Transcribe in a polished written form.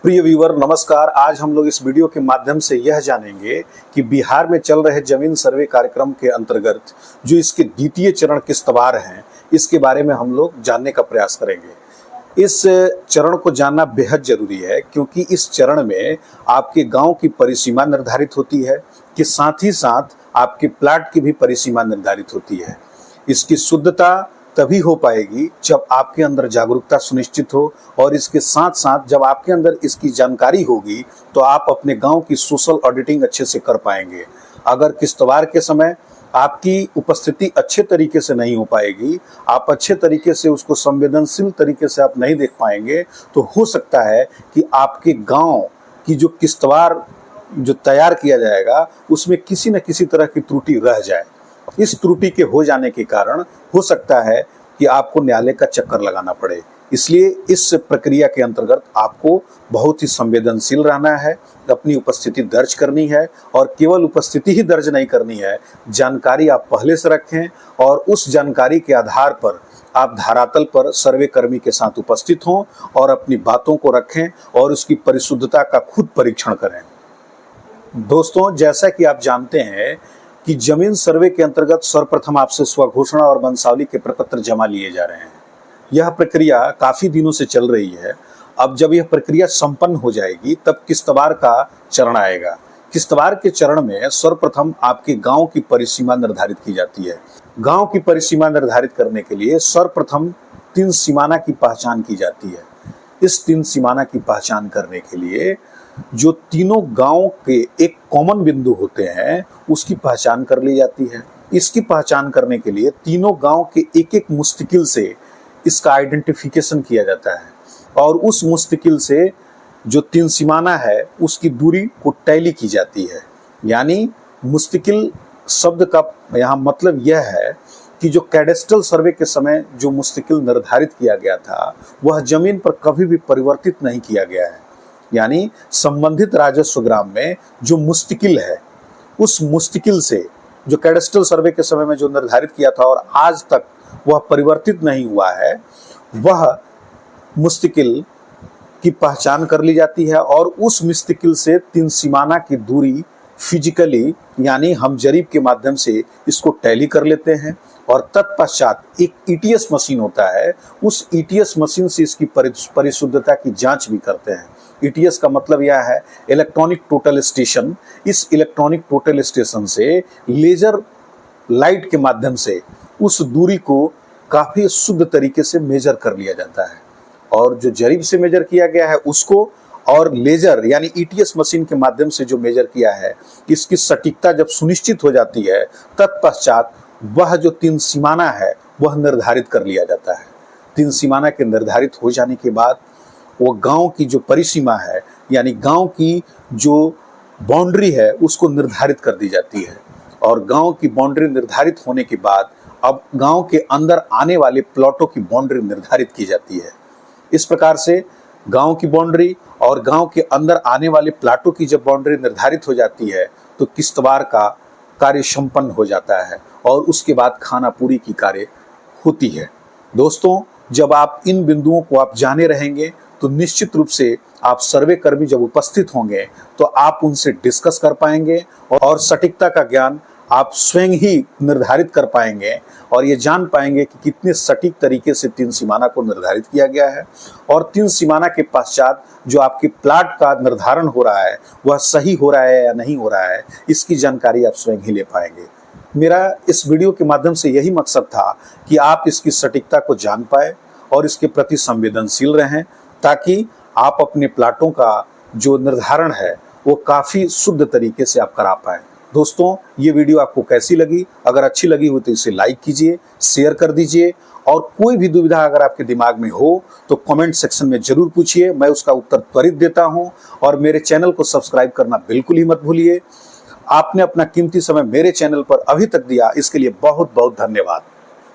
प्रिय व्यूअर नमस्कार। आज हम लोग इस वीडियो के माध्यम से यह जानेंगे कि बिहार में चल रहे जमीन सर्वे कार्यक्रम के अंतर्गत जो इसके द्वितीय चरण किस्तवार हैं, इसके बारे में हम लोग जानने का प्रयास करेंगे। इस चरण को जानना बेहद जरूरी है क्योंकि इस चरण में आपके गांव की परिसीमा निर्धारित होती है कि साथ ही साथ आपके प्लाट की भी परिसीमा निर्धारित होती है। इसकी शुद्धता तभी हो पाएगी जब आपके अंदर जागरूकता सुनिश्चित हो और इसके साथ साथ जब आपके अंदर इसकी जानकारी होगी तो आप अपने गांव की सोशल ऑडिटिंग अच्छे से कर पाएंगे। अगर किस्तवार के समय आपकी उपस्थिति अच्छे तरीके से नहीं हो पाएगी, आप अच्छे तरीके से उसको संवेदनशील तरीके से आप नहीं देख पाएंगे, तो हो सकता है कि आपके गांव की जो किस्तवार जो तैयार किया जाएगा उसमें किसी न किसी तरह की त्रुटि रह जाए। इस त्रुटि के हो जाने के कारण हो सकता है कि आपको न्यायालय का चक्कर लगाना पड़े। इसलिए इस प्रक्रिया के अंतर्गत आपको बहुत ही संवेदनशील रहना है, अपनी उपस्थिति दर्ज करनी है और केवल उपस्थिति ही दर्ज नहीं करनी है, जानकारी आप पहले से रखें और उस जानकारी के आधार पर आप धरातल पर सर्वे कर्मी के साथ उपस्थित हों और अपनी बातों को रखें और उसकी परिशुद्धता का खुद परीक्षण करें। दोस्तों, जैसा कि आप जानते हैं कि जमीन सर्वे के अंतर्गत सर्वप्रथम आपसे स्वघोषणा और वंशावली के प्रपत्र जमा लिए जा रहे हैं। यह प्रक्रिया काफी दिनों से चल रही है। अब जब यह प्रक्रिया संपन्न हो जाएगी तब किस्तवार का चरण आएगा। किस्तवार के चरण में सर्वप्रथम आपके गांव की परिसीमा निर्धारित की जाती है। गांव की परिसीमा निर्धारित करने के लिए सर्वप्रथम 3 सीमाना की पहचान की जाती है। इस 3 सीमाना की पहचान करने के लिए जो तीनों गांव के एक कॉमन बिंदु होते हैं उसकी पहचान कर ली जाती है। इसकी पहचान करने के लिए तीनों गांव के एक एक मुस्तकिल से इसका आइडेंटिफिकेशन किया जाता है और उस मुस्तकिल से जो 3 सीमाना है उसकी दूरी को टैली की जाती है। यानी मुस्तकिल शब्द का यहाँ मतलब यह है कि जो कैडेस्ट्रल सर्वे के समय जो मुस्तकिल निर्धारित किया गया था वह जमीन पर कभी भी परिवर्तित नहीं किया गया है। यानी संबंधित राजस्व ग्राम में जो मुस्तकिल है उस मुस्तकिल से जो कैडेस्ट्रल सर्वे के समय में जो निर्धारित किया था और आज तक वह परिवर्तित नहीं हुआ है, वह मुस्तकिल की पहचान कर ली जाती है और उस मुस्तकिल से 3 सीमाना की दूरी फिजिकली यानी हम जरीब के माध्यम से इसको टैली कर लेते हैं और तत्पश्चात एक ईटीएस मशीन होता है, उस ईटीएस मशीन से इसकी परिशुद्धता की जांच भी करते हैं। ईटीएस का मतलब यह है इलेक्ट्रॉनिक टोटल स्टेशन। इस इलेक्ट्रॉनिक टोटल स्टेशन से लेजर लाइट के माध्यम से उस दूरी को काफी शुद्ध तरीके से मेजर कर लिया जाता है और जो जरीब से मेजर किया गया है उसको और लेजर यानी ईटीएस मशीन के माध्यम से जो मेजर किया है, इसकी सटीकता जब सुनिश्चित हो जाती है तत्पश्चात वह जो 3 सीमाना है वह निर्धारित कर लिया जाता है। 3 सीमाना के निर्धारित हो जाने के बाद वो गांव की जो परिसीमा है यानी गांव की जो बाउंड्री है उसको निर्धारित कर दी जाती है और गांव की बाउंड्री निर्धारित होने के बाद अब गांव के अंदर आने वाले प्लॉटों की बाउंड्री निर्धारित की जाती है। इस प्रकार से गांव की बाउंड्री और गांव के अंदर आने वाले प्लाटों की जब बाउंड्री निर्धारित हो जाती है तो किस्तवार का कार्य संपन्न हो जाता है और उसके बाद खानापूरी की कार्य होती है। दोस्तों, जब आप इन बिंदुओं को आप जाने रहेंगे तो निश्चित रूप से आप सर्वे कर्मी जब उपस्थित होंगे तो आप उनसे डिस्कस कर पाएंगे और सटीकता का ज्ञान आप स्वयं ही निर्धारित कर पाएंगे और ये जान पाएंगे कि कितने सटीक तरीके से 3 सीमाना को निर्धारित किया गया है और 3 सीमाना के पश्चात जो आपके प्लाट का निर्धारण हो रहा है वह सही हो रहा है या नहीं हो रहा है, इसकी जानकारी आप स्वयं ही ले पाएंगे। मेरा इस वीडियो के माध्यम से यही मकसद था कि आप इसकी सटीकता को जान पाए और इसके प्रति संवेदनशील रहें ताकि आप अपने प्लाटों का जो निर्धारण है वो काफी शुद्ध तरीके से आप करा पाए। दोस्तों, ये वीडियो आपको कैसी लगी? अगर अच्छी लगी हो तो इसे लाइक कीजिए, शेयर कर दीजिए और कोई भी दुविधा अगर आपके दिमाग में हो तो कमेंट सेक्शन में जरूर पूछिए, मैं उसका उत्तर त्वरित देता हूं। और मेरे चैनल को सब्सक्राइब करना बिल्कुल ही मत भूलिए। आपने अपना कीमती समय मेरे चैनल पर अभी तक दिया, इसके लिए बहुत बहुत धन्यवाद।